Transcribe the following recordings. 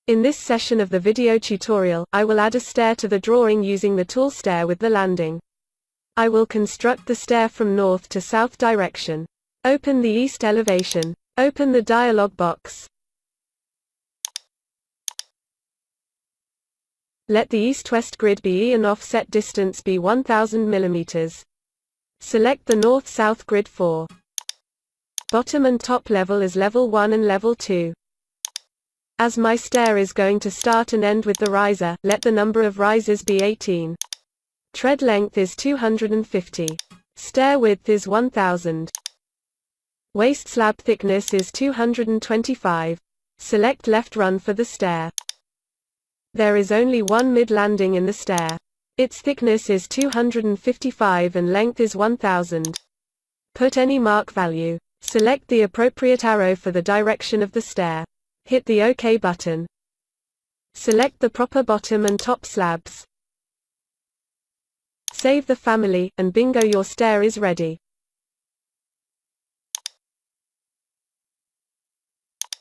In this session of the video tutorial, I will add a stair to the drawing using the tool stair with the landing. I will construct the stair from north to south direction. Open the east elevation. Open the dialog box. Let the east-west grid be E and offset distance be 1000 mm. Select the north-south grid for bottom and top level as level 1 and level 2. As my stair is going to start and end with the riser, let the number of risers be 18. Tread length is 250. Stair width is 1000. Waist slab thickness is 225. Select left run for the stair. There is only one mid-landing in the stair. Its thickness is 255 and length is 1000. Put any mark value. Select the appropriate arrow for the direction of the stair. Hit the OK button. Select the proper bottom and top slabs. Save the family, and bingo, your stair is ready.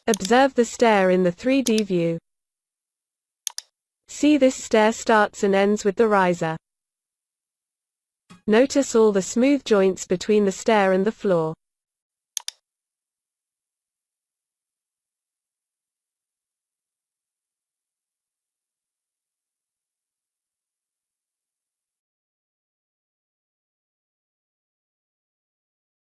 Observe the stair in the 3D view. See, this stair starts and ends with the riser. Notice all the smooth joints between the stair and the floor.